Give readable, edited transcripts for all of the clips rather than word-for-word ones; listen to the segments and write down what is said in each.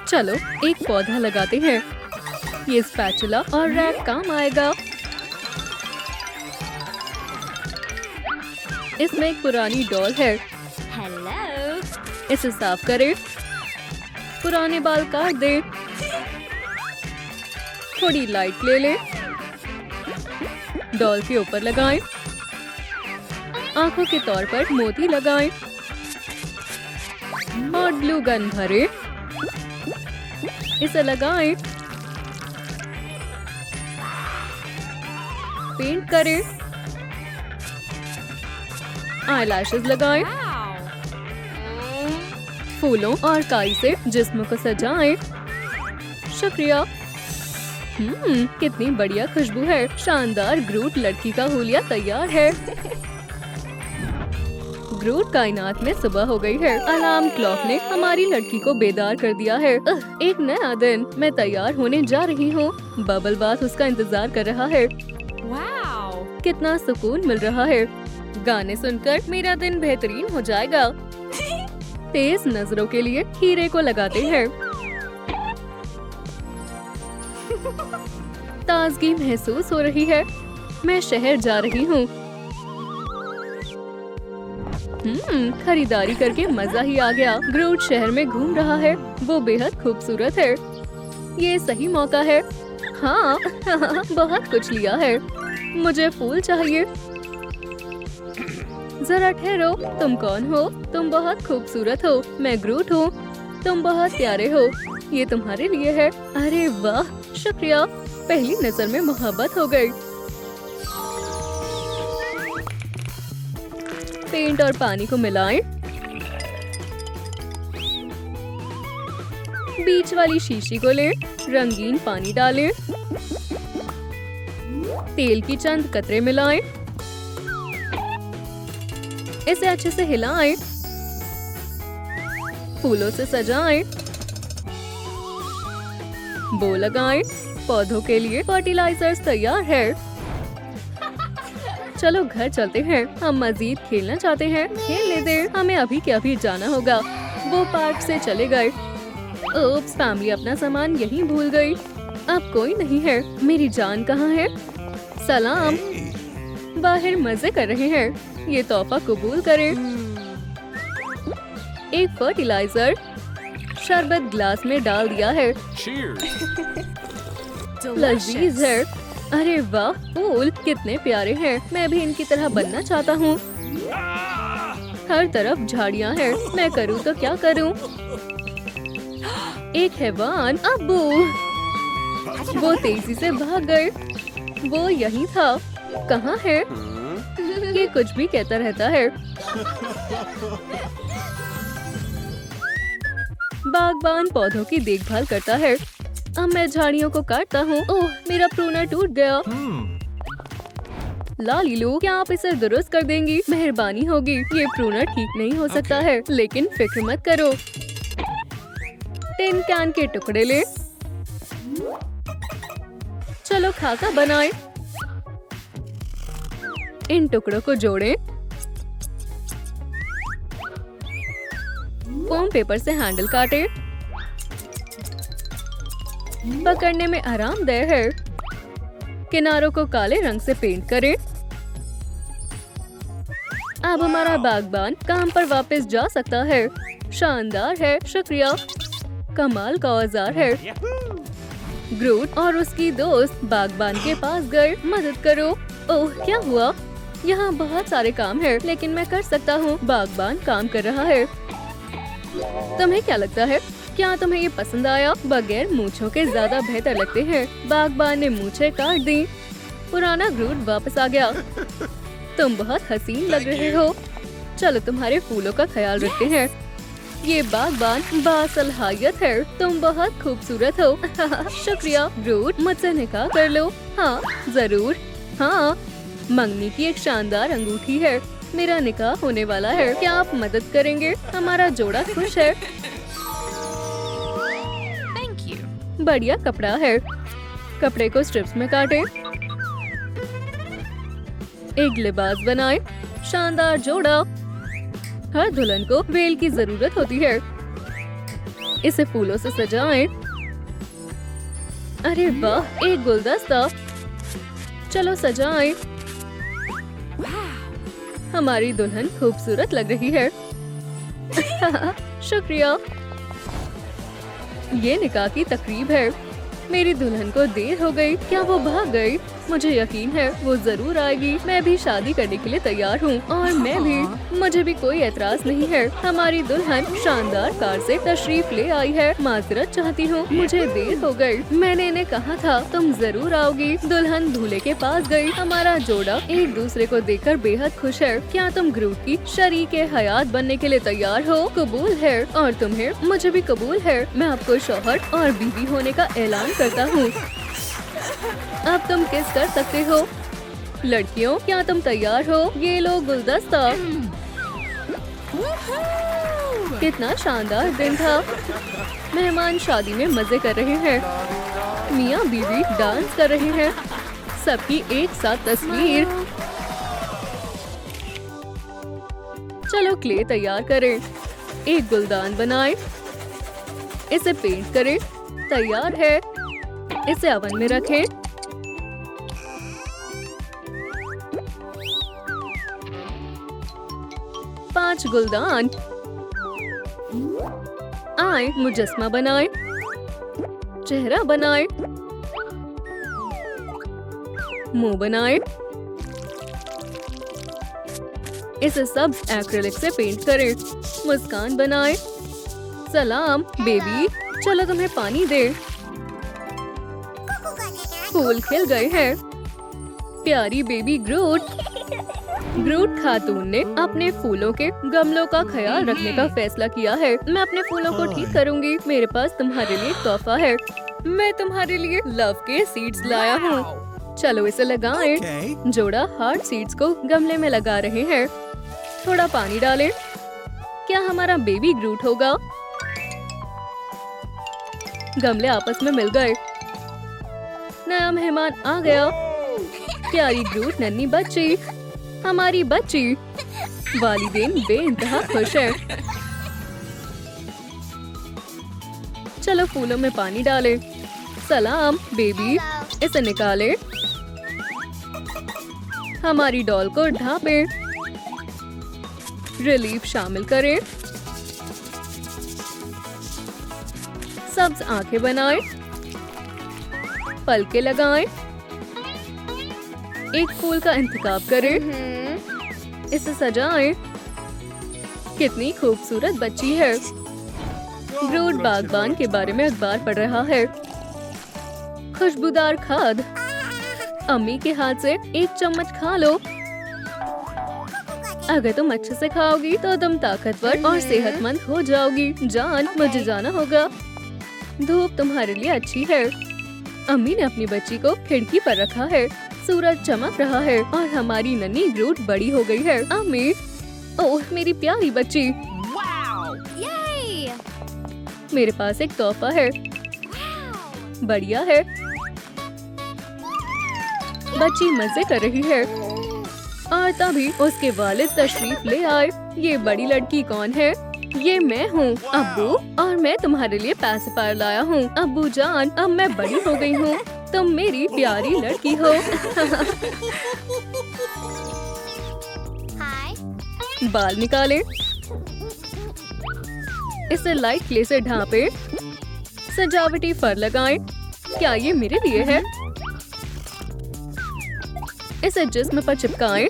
चलो एक पौधा लगाते हैं। ये स्पैचुला और रैक काम आएगा। इसमें एक पुरानी डॉल है। हेलो। इसे साफ करें। पुराने बाल काट दे। थोड़ी लाइट ले ले। डॉल के ऊपर लगाएं। आंखों के तौर पर मोती लगाएं और ग्लू गन भरें। इसे लगाएं। पेंट करें। आईलैशेस लगाएं। फूलों और काई से जिस्म को सजाएं। शुक्रिया। कितनी बढ़िया खुशबू है। शानदार ग्रूट लड़की का हुलिया तैयार है। ग्रूट कायनात में सुबह हो गई है। अलार्म क्लॉक ने हमारी लड़की को बेदार कर दिया है। एक नया दिन। मैं तैयार होने जा रही हूँ। बबल बाथ उसका इंतजार कर रहा है। वाओ। कितना सुकून मिल रहा है। गाने सुनकर मेरा दिन बेहतरीन हो जाएगा। तेज नजरों के लिए हीरे को लगाते हैं। ताजगी महसूस हो रही है। मैं शहर जा रही हूँ। खरीदारी करके मजा ही आ गया। ग्रूट शहर में घूम रहा है। वो बेहद खूबसूरत है। ये सही मौका है। हाँ बहुत कुछ लिया है। मुझे फूल चाहिए। जरा ठहरो। तुम कौन हो? तुम बहुत खूबसूरत हो। मैं ग्रूट हूँ। तुम बहुत प्यारे हो। ये तुम्हारे लिए है। अरे वाह शुक्रिया। पहली नजर में मोहब्बत हो गई। पेंट और पानी को मिलाएं। बीच वाली शीशी को लें। रंगीन पानी डालें। तेल की चंद कतरे मिलाएं। इसे अच्छे से हिलाएं। फूलों से सजाएं। बो लगाएं। पौधों के लिए फर्टिलाइजर्स तैयार है। चलो घर चलते हैं। हम मजीद खेलना चाहते हैं। खेलने दे। हमें अभी के अभी जाना होगा। वो पार्क से चले गए। ओप्स, फैमिली अपना सामान यहीं भूल गई। अब कोई नहीं है। मेरी जान कहाँ है? सलाम। बाहर मजे कर रहे हैं। ये तोहफा कबूल करें। एक फर्टिलाइजर शरबत ग्लास में डाल दिया है। लजीज है। अरे वाह फूल कितने प्यारे हैं। मैं भी इनकी तरह बनना चाहता हूँ। हर तरफ झाड़ियाँ हैं। मैं करूँ तो क्या करूँ? एक हैवान। अब्बू। वो तेजी से भाग गए। वो यही था। कहाँ है? ये कुछ भी कहता रहता है। बागबान पौधों की देखभाल करता है। अब मैं झाड़ियों को काटता हूँ। ओह मेरा प्रूनर टूट गया। लालीलू, क्या आप इसे दुरुस्त कर देंगी? मेहरबानी होगी। ये प्रूनर ठीक नहीं हो सकता है, लेकिन फिक्र मत करो। टिन कैन के टुकड़े ले। चलो खाका बनाएं। इन टुकड़ों को जोड़ें। फोम पेपर से हैंडल काटें। पकड़ने में आरामदेह है। किनारों को काले रंग से पेंट करें। अब हमारा बागबान काम पर वापस जा सकता है। शानदार है। शुक्रिया। कमाल का औजार है। ग्रूट और उसकी दोस्त बागबान के पास गए। मदद करो। ओह क्या हुआ? यहाँ बहुत सारे काम है, लेकिन मैं कर सकता हूँ। बागबान काम कर रहा है। तुम्हें क्या लगता है? क्या तुम्हें ये पसंद आया? बगैर मूंछों के ज्यादा बेहतर लगते हैं। बागबान ने मूंछें काट दी। पुराना ग्रूट वापस आ गया। तुम बहुत हसीन लग रहे हो। चलो तुम्हारे फूलों का ख्याल रखते हैं। ये बागबान बासलाहियत है। तुम बहुत खूबसूरत हो। शुक्रिया। ग्रूट, मुझसे निकाह कर लो। हाँ जरूर। हाँ, मंगनी की एक शानदार अंगूठी है। मेरा निकाह होने वाला है। क्या आप मदद करेंगे? हमारा जोड़ा खुश है। Thank you. बढ़िया कपड़ा है। कपड़े को स्ट्रिप्स में काटें। एक लिबास बनाएं। शानदार जोड़ा। हर दुल्हन को वेल की जरूरत होती है। इसे फूलों से सजाएं। अरे वाह, एक गुलदस्ता। चलो सजाएं। हमारी दुल्हन खूबसूरत लग रही है। शुक्रिया। ये निकाह की तकरीब है। मेरी दुल्हन को देर हो गई। क्या वो भाग गई? मुझे यकीन है वो जरूर आएगी। मैं भी शादी करने के लिए तैयार हूँ और मैं भी। मुझे भी कोई एतराज नहीं है। हमारी दुल्हन शानदार कार से तशरीफ ले आई है। माजरत चाहती हूँ, मुझे देर हो गई। मैंने इन्हें कहा था तुम जरूर आओगी। दुल्हन दूल्हे के पास गई। हमारा जोड़ा एक दूसरे को देखकर बेहद खुश है। क्या तुम ग्रूट की शरीके हयात बनने के लिए तैयार हो? कबूल है। और तुम्हें? मुझे भी कबूल है। मैं आपको शौहर और बीवी होने का ऐलान करता हूँ। अब तुम किस कर सकते हो? लड़कियों, क्या तुम तैयार हो? ये लो गुलदस्ता। कितना शानदार दिन था। मेहमान शादी में मजे कर रहे हैं। मियाँ बीवी डांस कर रहे हैं। सबकी एक साथ तस्वीर। चलो क्ले तैयार करें। एक गुलदान बनाएं। इसे पेंट करें। तैयार है। इसे ओवन में रखें। पांच गुलदान। आए मुजस्मा बनाएं। चेहरा बनाएं। मुंह बनाएं। इसे सब एक्रिलिक से पेंट करें। मुस्कान बनाएं। सलाम बेबी, चलो तुम्हें पानी दे। फूल खिल गए हैं। प्यारी बेबी ग्रूट। ग्रूट खातून ने अपने फूलों के गमलों का ख्याल रखने का फैसला किया है। मैं अपने फूलों को ठीक करूंगी। मेरे पास तुम्हारे लिए तोहफा है। मैं तुम्हारे लिए लव के सीड्स लाया हूँ। चलो इसे लगाएं। जोड़ा हार्ट सीड्स को गमले में लगा रहे हैं। थोड़ा पानी डालें। क्या हमारा बेबी ग्रूट होगा? गमले आपस में मिल गए। नया मेहमान आ गया। प्यारी ग्रूट नन्ही बच्ची। हमारी बच्ची। वालिदैन बेइंतहा खुश है। चलो फूलों में पानी डालें। सलाम बेबी, इसे निकालें। हमारी डॉल को ढांपें। रिलीफ शामिल करें। सब्ज आंखें बनाएं। पलके लगाएं। एक फूल का इंतखाब करें। इसे सजाएं। कितनी खूबसूरत बच्ची है। ग्रूट बागबान के बारे में अखबार पढ़ रहा है। खुशबूदार खाद। अम्मी के हाथ से एक चम्मच खा लो। अगर तुम अच्छे से खाओगी तो तुम ताकतवर और सेहतमंद हो जाओगी। जान, मुझे जाना होगा। धूप तुम्हारे लिए अच्छी है। अम्मी ने अपनी बच्ची को खिड़की पर रखा है। सूरज चमक रहा है और हमारी नन्ही ग्रूट बड़ी हो गई है। अम्मी, ओह मेरी प्यारी बच्ची। Yay! मेरे पास एक तोहफा है। बढ़िया है। बच्ची मजे कर रही है और तभी उसके वालिद तशरीफ ले आए। ये बड़ी लड़की कौन है? ये मैं हूँ अब्बू, और मैं तुम्हारे लिए पैसिफायर लाया हूँ। अब्बू जान, अब मैं बड़ी हो गई हूँ। तुम मेरी प्यारी लड़की हो। बाल निकालें। इसे लाइट क्ले से ढांपें। सजावटी फर लगाएं। क्या ये मेरे लिए है? इसे जिस्म पर चिपकाएं।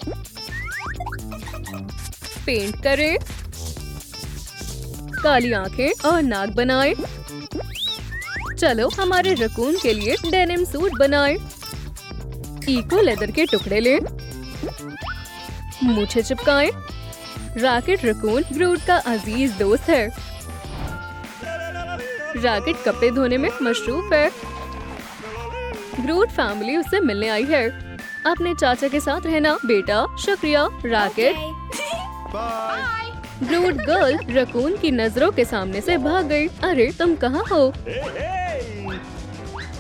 पेंट करें। काली आंखें और नाक बनाएं। चलो हमारे रकून के लिए डेनिम सूट बनाएं। इको लेदर के टुकड़े लें। मूछें चिपकाएं। रॉकेट रकून ग्रूट का अजीज दोस्त है। रॉकेट कपड़े धोने में मशरूफ है। ग्रूट फैमिली उससे मिलने आई है। अपने चाचा के साथ रहना बेटा। शुक्रिया रॉकेट। ग्रूट गर्ल रकून की नजरों के सामने से भाग गई। अरे तुम कहाँ हो?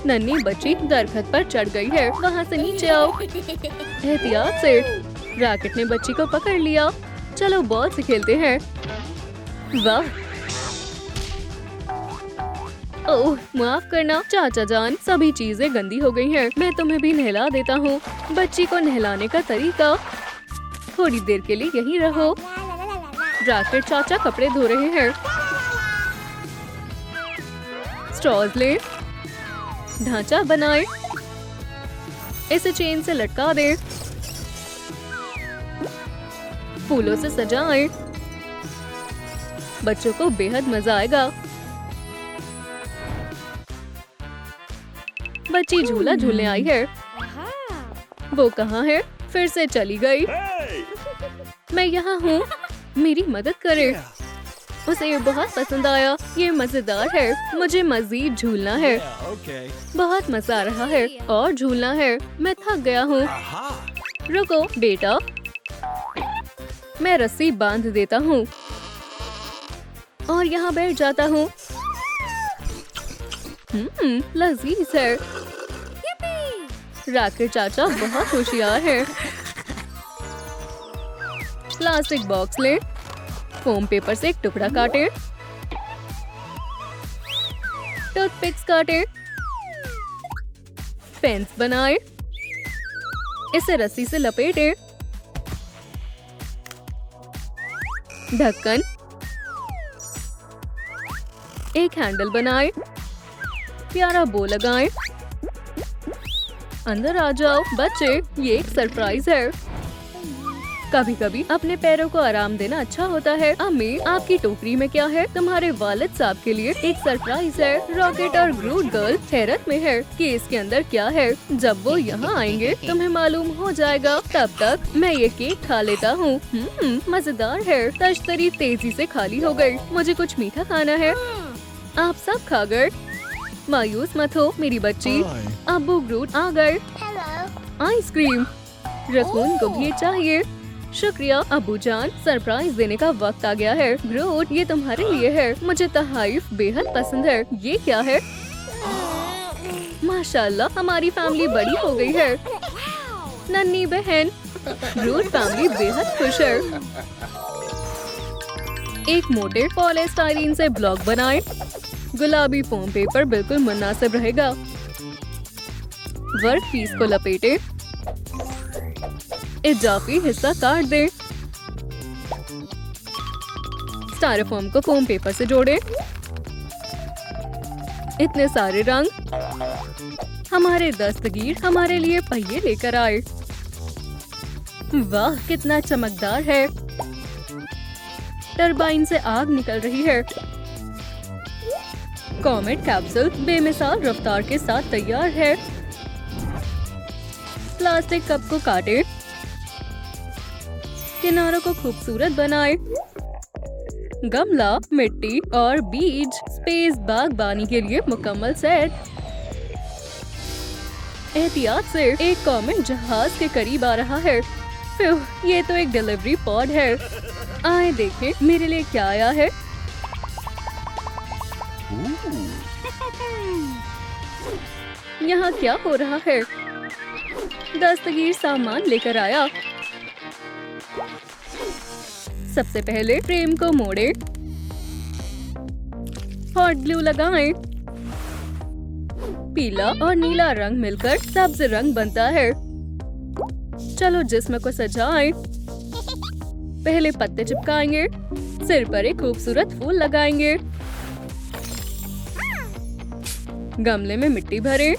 नन्ही बच्ची दरख्त पर चढ़ गई है। वहाँ से नीचे आओ। एहतियात से। रॉकेट ने बच्ची को पकड़ लिया। चलो बॉल से खेलते हैं। वाह, ओह माफ करना चाचा जान, सभी चीजें गंदी हो गई हैं। मैं तुम्हें भी नहला देता हूँ। बच्ची को नहलाने का तरीका, थोड़ी देर के लिए यहीं रहो। रॉकेट चाचा कपड़े धो रहे हैं। स्ट्रॉज ले, ढांचा बनाए, इसे चेन से लटका दे, फूलों से सजाएं। बच्चों को बेहद मजा आएगा। बच्ची झूला झूलने आई है। वो कहाँ है? फिर से चली गई। मैं यहाँ हूँ, मेरी मदद करे। उसे ये बहुत पसंद आया। ये मजेदार है, मुझे मजीद झूलना है। बहुत मजा आ रहा है और झूलना है। मैं थक गया हूँ। रुको बेटा, मैं रस्सी बांध देता हूँ और यहाँ बैठ जाता हूँ। लजीज है। रॉकेट चाचा बहुत होशियार है। प्लास्टिक बॉक्स ले, फोम पेपर से एक टुकड़ा काटे, टूथपिक्स काटे, पेन्स बनाए, इसे रस्सी से लपेटे, ढक्कन, एक हैंडल बनाए, प्यारा बो लगाएं। अंदर आ जाओ बच्चे, ये एक सरप्राइज है। कभी कभी अपने पैरों को आराम देना अच्छा होता है। अम्मी, आपकी टोकरी में क्या है? तुम्हारे वालिद साहब के लिए एक सरप्राइज है। रॉकेट और ग्रूट गर्ल हैरत में है कि इसके अंदर क्या है। जब वो यहाँ आएंगे तुम्हें मालूम हो जाएगा। तब तक मैं ये केक खा लेता हूँ। मजेदार है। तश्तरी तेजी से खाली हो गई। मुझे कुछ मीठा खाना है। आप सब खा गए। मायूस मत हो मेरी बच्ची। अब्बू ग्रूट आ गए। आइसक्रीम, रकून को भी ये चाहिए। शुक्रिया अब्बू जान, सरप्राइज देने का वक्त आ गया है। ग्रूट, ये तुम्हारे लिए है। मुझे तोहफा बेहद पसंद है। ये क्या है? माशाल्लाह, हमारी फैमिली बड़ी हो गई है। नन्ही बहन। ग्रूट फैमिली बेहद खुश है। एक मोटे पॉलीस्टाइरीन से ब्लॉक बनाएं। गुलाबी फोम पेपर बिल्कुल मुनासिब रहेगा। वर्क पीस को लपेटे, इजाफी हिस्सा काट दे। स्टायरोफोम को फोम पेपर से जोड़े। इतने सारे रंग। हमारे दस्तगीर हमारे लिए पहिए लेकर आए। वाह, कितना चमकदार है। टरबाइन से आग निकल रही है। कॉमेट कैप्सूल बेमिसाल रफ्तार के साथ तैयार है। प्लास्टिक कप को काटे, किनारों को खूबसूरत बनाए। गमला, मिट्टी और बीज, स्पेस बागबानी के लिए मुकम्मल सेट। एहतियात से, एक कॉमेट जहाज के करीब आ रहा है। फिर ये तो एक डिलीवरी पॉड है। आए देखें मेरे लिए क्या आया है। यहाँ क्या हो रहा है? दस्तगीर सामान लेकर आया। सबसे पहले फ्रेम को मोड़े, हॉट ग्लू लगाएं। पीला और नीला रंग मिलकर सब्ज रंग बनता है। चलो जिस्म को सजाएं। पहले पत्ते चिपकाएंगे, सिर पर एक खूबसूरत फूल लगाएंगे। गमले में मिट्टी भरें,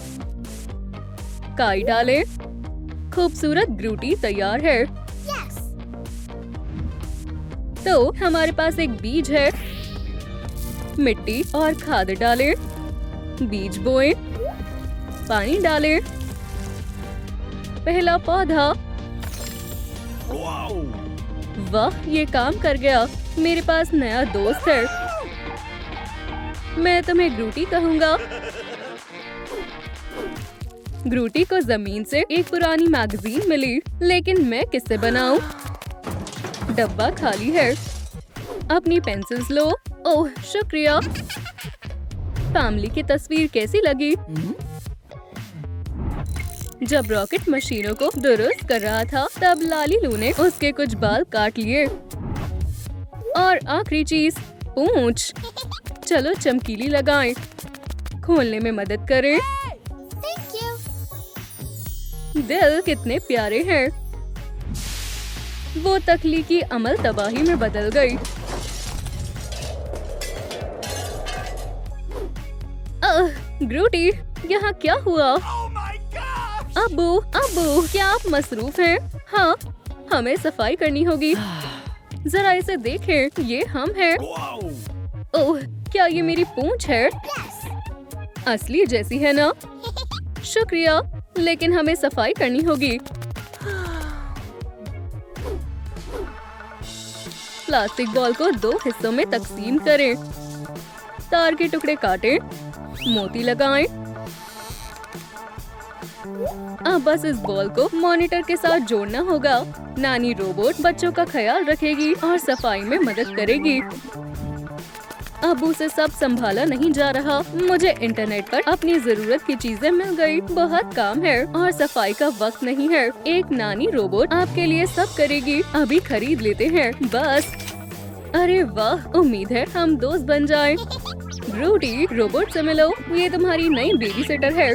काई डालें। खूबसूरत ग्रूटी तैयार है। तो हमारे पास एक बीज है। मिट्टी और खाद डालें, बीज बोएं, पानी डालें। पहला पौधा। वाह, ये काम कर गया। मेरे पास नया दोस्त है। मैं तुम्हें ग्रूटी कहूँगा। ग्रूटी को जमीन से एक पुरानी मैगजीन मिली, लेकिन मैं किससे बनाऊं? डब्बा खाली है। अपनी पेंसिल्स लो। ओह शुक्रिया। फैमिली की तस्वीर कैसी लगी? जब रॉकेट मशीनों को दुरुस्त कर रहा था, तब लालीलू ने उसके कुछ बाल काट लिए। और आखिरी चीज, पूंछ। चलो चमकीली लगाएं। खोलने में मदद करें। Thank you. दिल कितने प्यारे हैं। वो तख्लीकी अमल तबाही में बदल गई। ग्रूटी, यहाँ क्या हुआ? अब्बू, अब्बू, क्या आप मसरूफ हैं? हाँ, हमें सफाई करनी होगी। जरा इसे देखें, ये हम हैं। ओह, क्या ये मेरी पूंछ है? असली जैसी है ना? शुक्रिया, लेकिन हमें सफाई करनी होगी। प्लास्टिक बॉल को 2 हिस्सों में तकसीम करें। तार के टुकड़े काटें, मोती लगाएं। अब बस इस बॉल को मॉनिटर के साथ जोड़ना होगा। नानी रोबोट बच्चों का ख्याल रखेगी और सफाई में मदद करेगी। अबू से सब संभाला नहीं जा रहा। मुझे इंटरनेट पर अपनी जरूरत की चीजें मिल गई। बहुत काम है और सफाई का वक्त नहीं है। एक नानी रोबोट आपके लिए सब करेगी। अभी खरीद लेते हैं बस। अरे वाह, उम्मीद है हम दोस्त बन जाएं। ग्रूटी, रोबोट से मिलो, ये तुम्हारी नई बेबी सिटर है।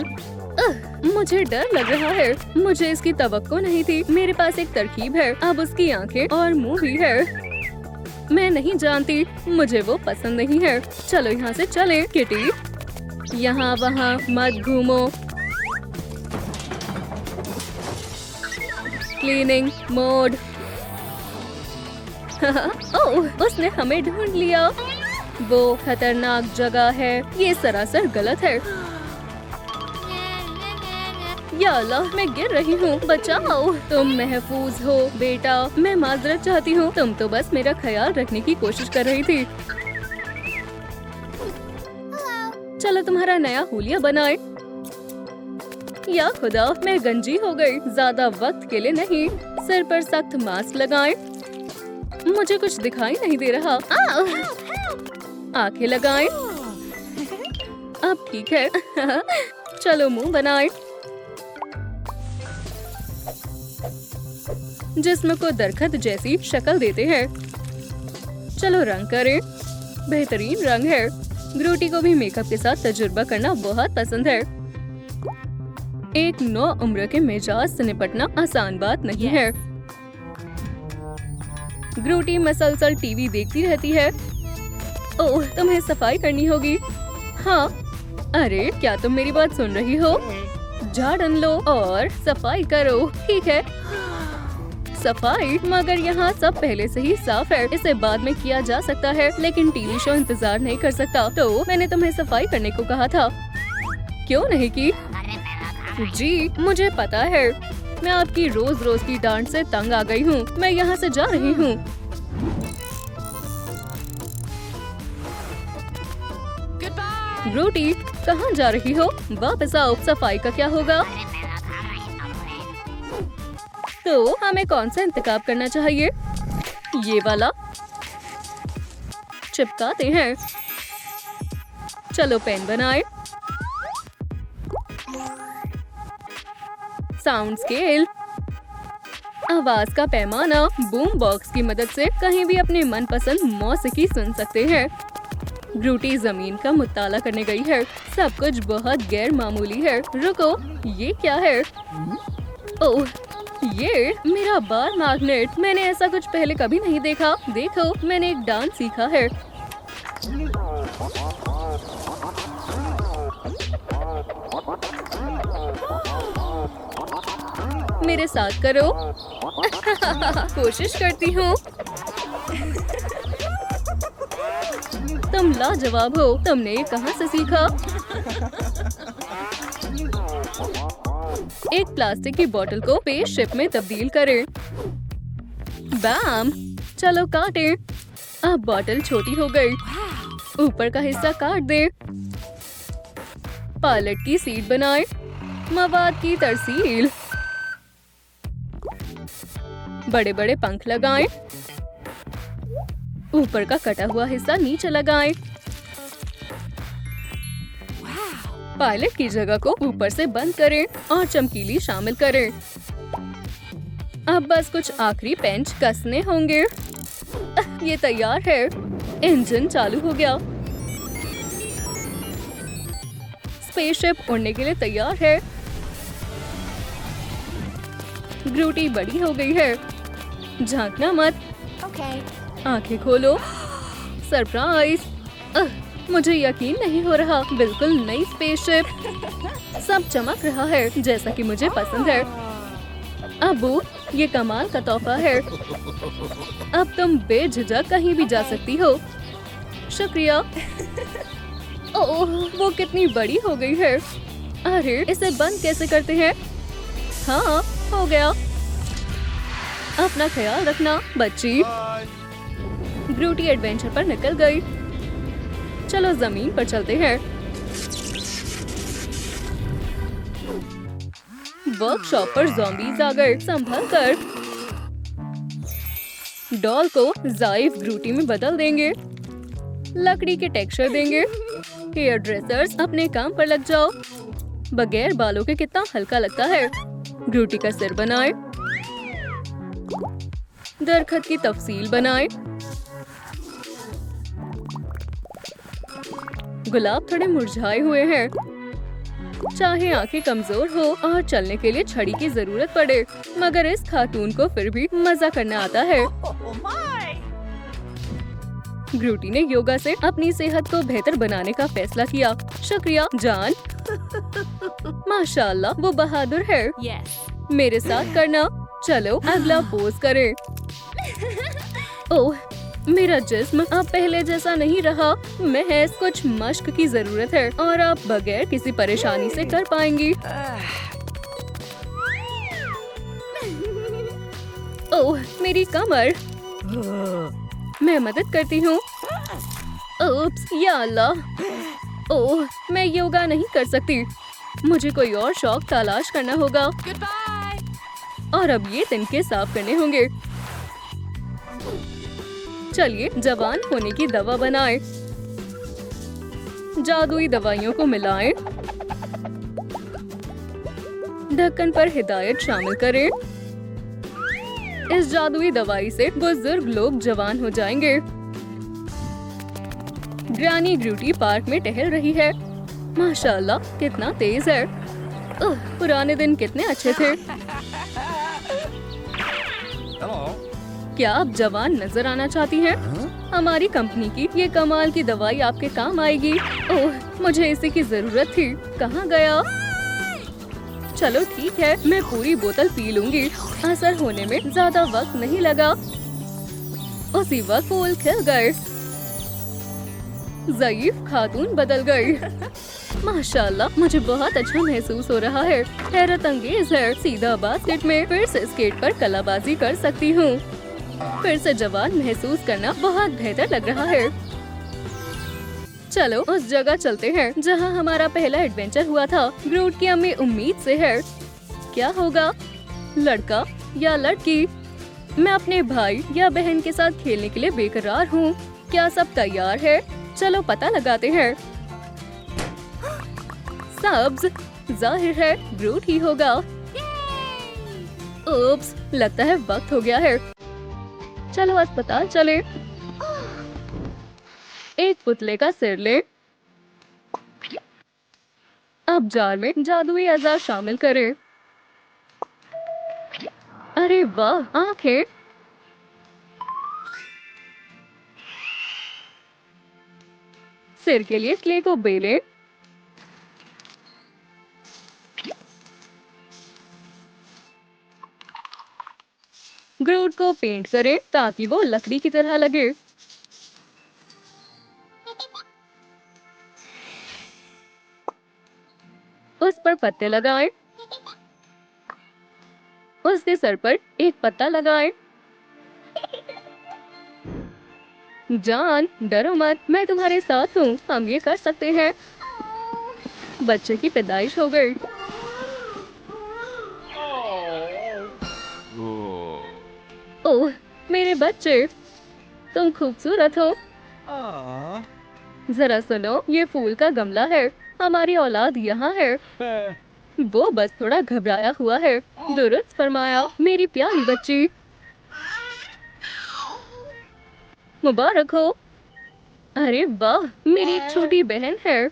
मुझे डर लग रहा है। मुझे इसकी तवक्को नहीं थी। मेरे पास एक तरकीब है। अब उसकी आंखें और मुंह भी है। मैं नहीं जानती, मुझे वो पसंद नहीं है। चलो यहाँ से चले। किटी, यहाँ वहाँ मत घूमो। Cleaning mode. ओह, उसने हमें ढूंढ लिया। वो खतरनाक जगह है। ये सरासर गलत है। या अल्लाह, मैं गिर रही हूँ, बचाओ। तुम महफूज हो बेटा। मैं माजरत चाहती हूँ। तुम तो बस मेरा ख्याल रखने की कोशिश कर रही थी। चलो तुम्हारा नया हुलिया बनाए। या खुदा, मैं गंजी हो गई। ज्यादा वक्त के लिए नहीं। सिर पर सख्त मास्क लगाएं। मुझे कुछ दिखाई नहीं दे रहा। आंखें लगाएं। अब ठीक है। चलो मुंह बनाएं। जिस्म को दरखत जैसी शक्ल देते हैं। चलो रंग करें। बेहतरीन रंग है। ग्रूटी को भी मेकअप के साथ तजुर्बा करना बहुत पसंद है। एक नौ उम्र के मिजाज से निपटना आसान बात नहीं है। ग्रूटी मसलसल टीवी देखती रहती है। ओह, तुम्हें सफाई करनी होगी। हाँ, अरे क्या तुम मेरी बात सुन रही हो? झाड़न लो और सफाई करो। ठीक है, सफाई, मगर यहाँ सब पहले से ही साफ है। इसे बाद में किया जा सकता है, लेकिन टीवी शो इंतजार नहीं कर सकता। तो मैंने तुम्हें सफाई करने को कहा था, क्यों नहीं की? जी, मुझे पता है। मैं आपकी रोज रोज की डांट से तंग आ गई हूँ। मैं यहाँ से जा रही हूँ। ग्रूटी, कहाँ जा रही हो? वापस आओ। सफाई का क्या होगा? तो हमें कौन सा इंतखाब करना चाहिए? ये वाला। चिपकाते हैं। चलो पेन बनाए। Sound scale. आवाज का पैमाना। बूम बॉक्स की मदद से कहीं भी अपने मनपसंद मौसीकी सुन सकते हैं। ग्रूटी जमीन का मुत्ताला करने गई है। सब कुछ बहुत गैर मामूली है। रुको, ये क्या है? ओह, ये मेरा बार मैग्नेट। मैंने ऐसा कुछ पहले कभी नहीं देखा। देखो, मैंने एक डांस सीखा है। मेरे साथ करो। कोशिश करती हूँ। तुम लाजवाब हो। तुमने ये कहाँ से सीखा? एक प्लास्टिक की बोतल को स्पेसशिप में तब्दील करें। बैम! चलो काटें। अब बोतल छोटी हो गई। ऊपर का हिस्सा काट दे। पायलट की सीट बनाएं। मवाद की तरसील। बड़े बड़े पंख लगाएं। ऊपर का कटा हुआ हिस्सा नीचे लगाएं। पायलट की जगह को ऊपर से बंद करें और चमकीली शामिल करें। अब बस कुछ आखिरी पेंच कसने होंगे। ये तैयार है। इंजन चालू हो गया। स्पेसशिप उड़ने के लिए तैयार है। ग्रूटी बड़ी हो गई है। झांकना मत, Okay. आंखें खोलो। सरप्राइज! मुझे यकीन नहीं हो रहा, बिल्कुल नई स्पेसशिप। सब चमक रहा है जैसा कि मुझे पसंद है। अबू, ये कमाल का तोहफा है। अब तुम बेझिझक कहीं भी जा सकती हो। शुक्रिया। ओह, वो कितनी बड़ी हो गई है। अरे, इसे बंद कैसे करते हैं? हाँ, हो गया। अपना ख्याल रखना, बच्ची। ग्रूटी एडवेंचर पर निकल गई। चलो जमीन पर चलते हैं। वर्कशॉप पर ज़ॉम्बीज आ गए। संभल कर। डॉल को ज़ाइफ ग्रूटी में बदल देंगे। लकड़ी के टेक्सचर देंगे। हेयर ड्रेसर्स, अपने काम पर लग जाओ। बगैर बालों के कितना हल्का लगता है। ग्रूटी का सिर बनाए। दरखत की तफसील बनाए। गुलाब थोड़े मुरझाए हुए हैं। चाहे आंखें कमजोर हो और चलने के लिए छड़ी की जरूरत पड़े, मगर इस खातून को फिर भी मजा करना आता है। ग्रूटी ने योगा से अपनी सेहत को बेहतर बनाने का फैसला किया। शुक्रिया जान। माशाल्लाह, वो बहादुर है। Yes. मेरे साथ करना। चलो अगला पोज करें। ओह, मेरा जिस्म अब पहले जैसा नहीं रहा। महज कुछ मश्क की जरूरत है और आप बगैर किसी परेशानी से कर पाएंगी। ओह, मेरी कमर। मैं मदद करती हूँ। ओप्स, या अल्लाह। ओह, मैं योगा नहीं कर सकती। मुझे कोई और शौक तलाश करना होगा। Goodbye. और अब ये तिनके साफ करने होंगे। चलिए जवान होने की दवा बनाएं। जादुई दवाइयों को मिलाएं। ढक्कन पर हिदायत शामिल करें। इस जादुई दवाई से बुजुर्ग लोग जवान हो जाएंगे। ग्रैनी ग्रूटी पार्क में टहल रही है। माशाल्लाह, कितना तेज है। पुराने दिन कितने अच्छे थे। क्या आप जवान नजर आना चाहती हैं? हमारी कंपनी की ये कमाल की दवाई आपके काम आएगी। ओह, मुझे इसी की जरूरत थी। कहाँ गया? चलो ठीक है, मैं पूरी बोतल पी लूंगी। असर होने में ज्यादा वक्त नहीं लगा। उसी वक्त फूल खिल गए। ज़ईफ खातून बदल गई। माशाल्लाह, मुझे बहुत अच्छा महसूस हो रहा है। हैरत अंगेज है। सीधा बास्केट में फिर से स्केट पर कलाबाजी कर सकती हूँ। फिर से जवान महसूस करना बहुत बेहतर लग रहा है। चलो उस जगह चलते हैं जहाँ हमारा पहला एडवेंचर हुआ था। ग्रूट की अम्मी उम्मीद से है। क्या होगा, लड़का या लड़की? मैं अपने भाई या बहन के साथ खेलने के लिए बेकरार हूँ। क्या सब तैयार है? चलो पता लगाते हैं। सब्ज, जाहिर है ग्रूट ही होगा। ओप्स, लगता है वक्त हो गया है। चलो अस्पताल चले। एक पुतले का सिर ले। अब जार में जादुई अज़ार शामिल करें। अरे वाह, आंखें। सिर के लिए क्ले को बेलें। ग्रूट को पेंट करें ताकि वो लकड़ी की तरह लगे। उस पर पत्ते लगाएं। उसके सर पर एक पत्ता लगाएं। जान, डरो मत, मैं तुम्हारे साथ हूँ। हम ये कर सकते हैं। बच्चे की पैदाइश हो गई। ओह, मेरे बच्चे, तुम खूबसूरत हो। जरा सुनो, ये फूल का गमला है। हमारी औलाद यहाँ है। वो बस थोड़ा घबराया हुआ है। दुरुस्त फरमाया, मेरी प्यारी बच्ची। मुबारक हो। अरे वाह, मेरी एक छोटी बहन है।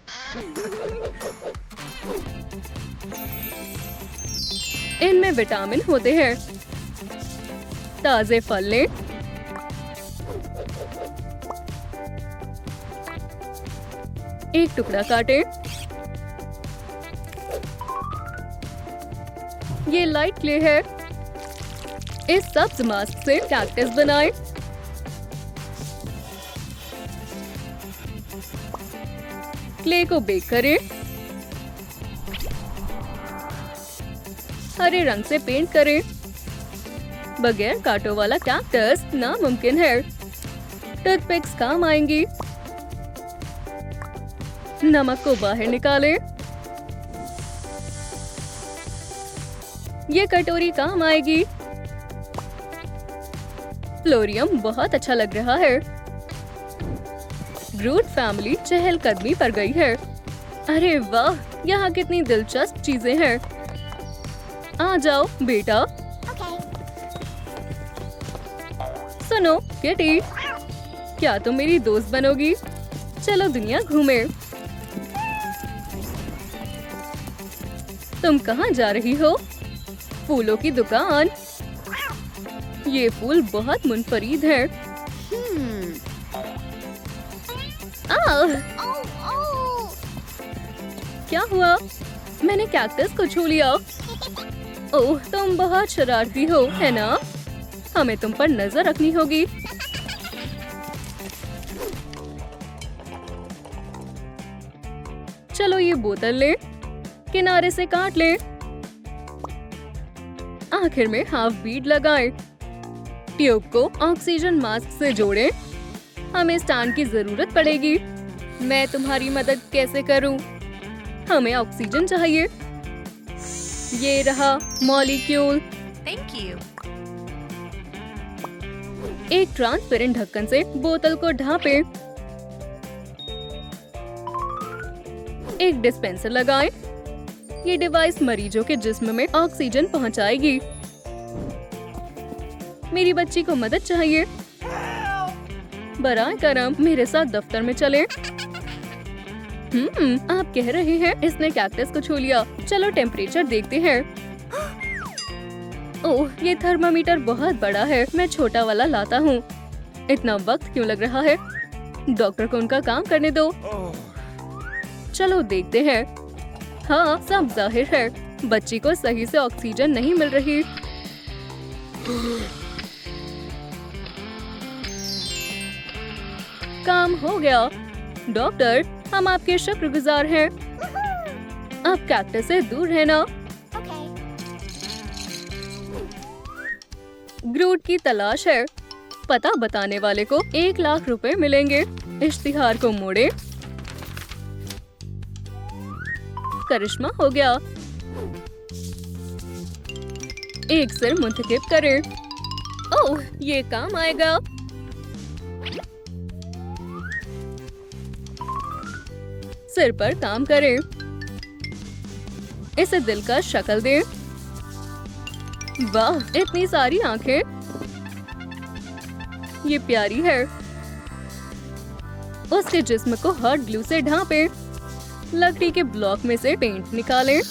इनमें विटामिन होते हैं। ताजे फल लें। एक टुकड़ा काटें। ये लाइट क्ले है। इस सब्ज मास्क से कैक्टस बनाएं। क्ले को बेक करें। हरे रंग से पेंट करें। बगैर कांटों वाला कैक्टस नामुमकिन है। टूथपिक्स काम आएंगी। नमक को बाहर निकालें। ये कटोरी काम आएगी। फ्लोरियम बहुत अच्छा लग रहा है। ग्रूट फैमिली चहलकदमी पर गई है। अरे वाह, यहाँ कितनी दिलचस्प चीजें हैं। आ जाओ बेटा। Okay. सुनो किटी, क्या तुम मेरी दोस्त बनोगी? चलो दुनिया घूमे। तुम कहाँ जा रही हो? फूलों की दुकान। ये फूल बहुत मुनफरीद है। आह! Oh. क्या हुआ? मैंने कैक्टस को छू लिया। ओह, तुम बहुत शरारती हो, है ना? हमें तुम पर नजर रखनी होगी। चलो ये बोतल ले, किनारे से काट ले। आखिर में हाफ बीड लगाएं। ट्यूब को ऑक्सीजन मास्क से जोड़ें। हमें स्टैंड की जरूरत पड़ेगी। मैं तुम्हारी मदद कैसे करूं? हमें ऑक्सीजन चाहिए। ये रहा मॉलिक्यूल। Thank you. एक ट्रांसपेरेंट ढक्कन से बोतल को ढांपें। एक डिस्पेंसर लगाएं। ये डिवाइस मरीजों के जिस्म में ऑक्सीजन पहुंचाएगी। मेरी बच्ची को मदद चाहिए। बराए करम मेरे साथ दफ्तर में चलें। आप कह रहे हैं इसने कैक्टस को छू लिया। चलो टेम्परेचर देखते हैं। ओह, ये थर्मामीटर बहुत बड़ा है। मैं छोटा वाला लाता हूँ। इतना वक्त क्यों लग रहा है? डॉक्टर को उनका काम करने दो। चलो देखते हैं। हाँ, सब जाहिर है। बच्ची को सही से ऑक्सीजन नहीं मिल रही। काम हो गया। डॉक्टर, हम आपके शुक्रगुजार हैं। आप कैक्टस से दूर रहना। Okay. ग्रूट की तलाश है। पता बताने वाले को 1 लाख रुपए मिलेंगे। इश्तिहार को मोड़े। करिश्मा हो गया। एक सिर मुंतखब करें। ओह, ये काम आएगा। सिर पर काम करें। इसे दिल का शक्ल दें। वाह, इतनी सारी आंखें। ये प्यारी है। उसके जिस्म को हॉट ग्लू से ढांपें। लकड़ी के ब्लॉक में से पेंट निकालें।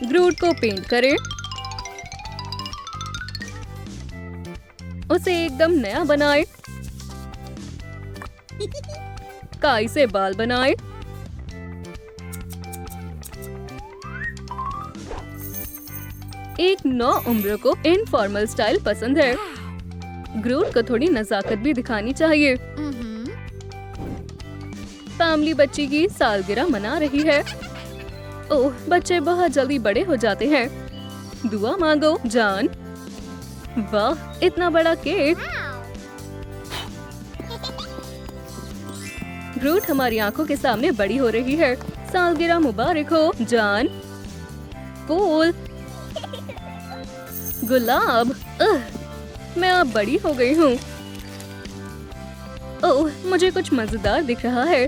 ग्रूट को पेंट करें। उसे एकदम नया बनाएं। काई से बाल बनाएं। एक 9 उम्र को इनफॉर्मल स्टाइल पसंद है। ग्रूट को थोड़ी नजाकत भी दिखानी चाहिए। फैमिली बच्ची की सालगिरह मना रही है। ओह, बच्चे बहुत जल्दी बड़े हो जाते हैं। दुआ मांगो जान। वाह, इतना बड़ा केक। ग्रूट हमारी आंखों के सामने बड़ी हो रही है। सालगिरह मुबारक हो जान। फूल, गुलाब। मैं अब बड़ी हो गई हूँ। ओह, मुझे कुछ मजेदार दिख रहा है।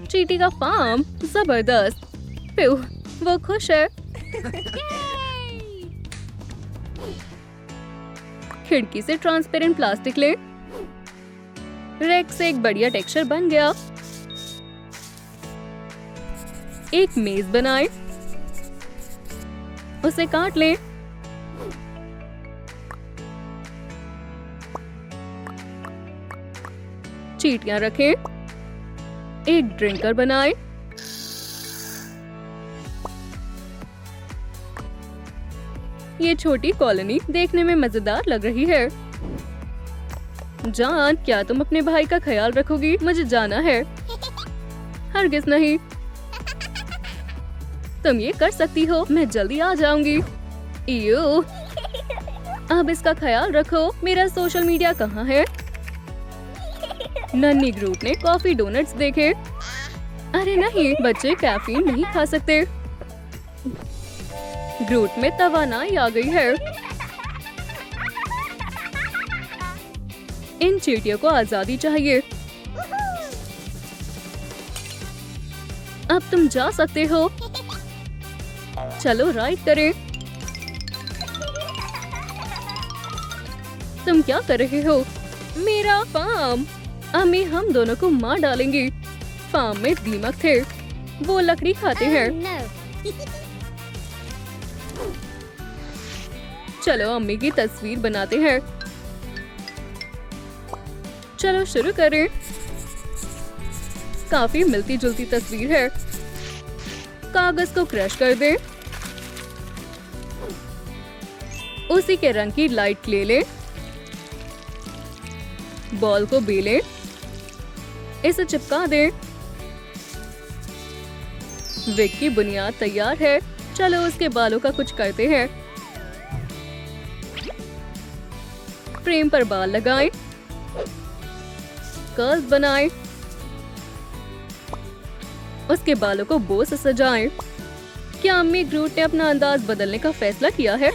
चींटी का फार्म, जबरदस्त। प्यू, वो खुश है। खिड़की से ट्रांसपेरेंट प्लास्टिक ले। रेक से एक बढ़िया टेक्सचर बन गया। एक मेज बनाएं, उसे काट लें। चींटियां रखें। एक ड्रिंकर बनाएं। ये छोटी कॉलोनी देखने में मजेदार लग रही है। जान, क्या तुम अपने भाई का ख्याल रखोगी? मुझे जाना है। हरगिज नहीं। तुम ये कर सकती हो, मैं जल्दी आ जाऊंगी। इयो, अब इसका ख्याल रखो। मेरा सोशल मीडिया कहाँ है? नन्ही ग्रूट ने कॉफी डोनट्स देखे। अरे नहीं, बच्चे कैफीन नहीं खा सकते। ग्रूट में तवानाई आ गई है। इन चींटियों को आजादी चाहिए। अब तुम जा सकते हो। चलो राइड करें। तुम क्या कर रहे हो? मेरा फार्म। अम्मी हम दोनों को मार डालेंगी। फार्म में दीमक थे, वो लकड़ी खाते हैं। No. चलो अम्मी की तस्वीर बनाते हैं। चलो शुरू करें। काफी मिलती जुलती तस्वीर है। कागज को क्रश कर दें। उसी के रंग की लाइट ले लें। बॉल को बेलें। इसे चिपका दें। विग की बुनियाद तैयार है। चलो उसके बालों का कुछ करते हैं। फ्रेम पर बाल लगाएं। कर्ल्स बनाएं। उसके बालों को बो से सजाएं। क्या अम्मी ग्रूट ने अपना अंदाज बदलने का फैसला किया है?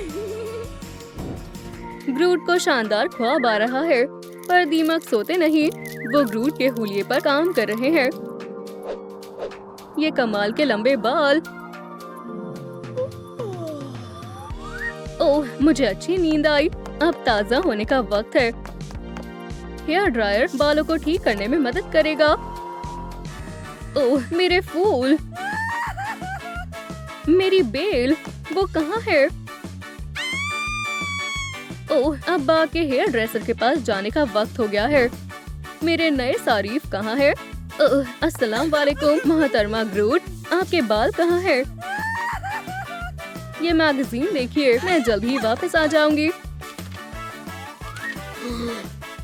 ग्रूट को शानदार ख्वाब आ रहा है, पर दीमक सोते नहीं। वो ग्रूट के हुलिये पर काम कर रहे हैं। ये कमाल के लंबे बाल। ओह, मुझे अच्छी नींद आई। अब ताज़ा होने का वक्त है। हेयर ड्रायर बालों को ठीक करने में मदद करेगा। ओह, मेरे फूल, मेरी बेल, वो कहाँ है? ओह, अब बाग के हेयर ड्रेसर के पास जाने का वक्त हो गया है। मेरे नए सारीफ कहाँ है? ओह, अस्सलाम वालेकुम मोहतरमा ग्रूट, आपके बाल कहाँ है? ये मैगजीन देखिए, मैं जल्द ही वापस आ जाऊंगी।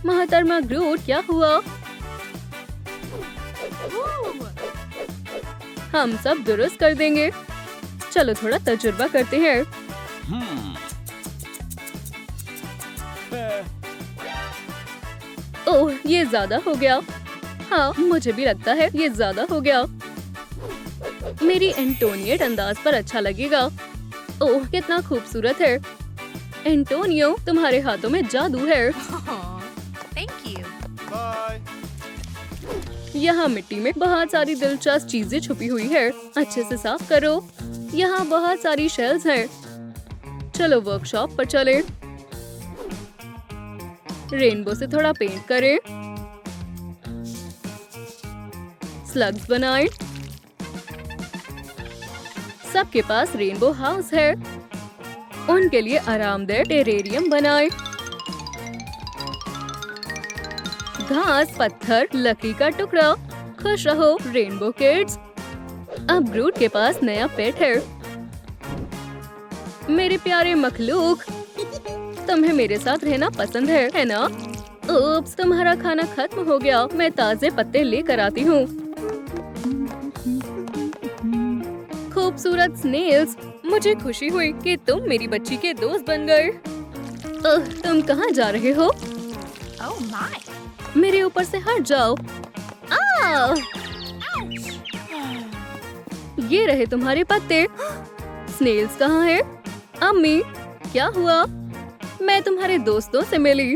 मोहतरमा ग्रूट, क्या हुआ? हम सब दुरुस्त कर देंगे। चलो थोड़ा तजुर्बा करते हैं। ओह, ये ज्यादा हो गया। हाँ, मुझे भी लगता है ये ज्यादा हो गया। मेरी एंटोनिएट अंदाज पर अच्छा लगेगा। ओह, कितना खूबसूरत है। एंटोनियो, तुम्हारे हाथों में जादू है। Thank you. यहाँ मिट्टी में बहुत सारी दिलचस्प चीजें छुपी हुई है। अच्छे से साफ करो। यहाँ बहुत सारी शेल्स हैं। चलो वर्कशॉप पर चलें। रेनबो से थोड़ा पेंट करें। स्लग्स बनाएं। सबके पास रेनबो हाउस है। उनके लिए आरामदेह टेरेरियम बनाएं। घास, पत्थर, लकड़ी का टुकड़ा। खुश रहो रेनबो किड्स। अब ग्रूट के पास नया पेट है। मेरे प्यारे मखलूक, तुम्हें मेरे साथ रहना पसंद है ना? ओप्स, तुम्हारा खाना खत्म हो गया। मैं ताजे पत्ते लेकर आती हूँ। खूबसूरत स्नेल्स, मुझे खुशी हुई कि तुम मेरी बच्ची के दोस्त बन गए। तुम कहाँ जा रहे हो? Oh my. मेरे ऊपर से हट जाओ। आओ! ये रहे तुम्हारे पत्ते। स्नेल्स कहाँ है? अम्मी, क्या हुआ? मैं तुम्हारे दोस्तों से मिली।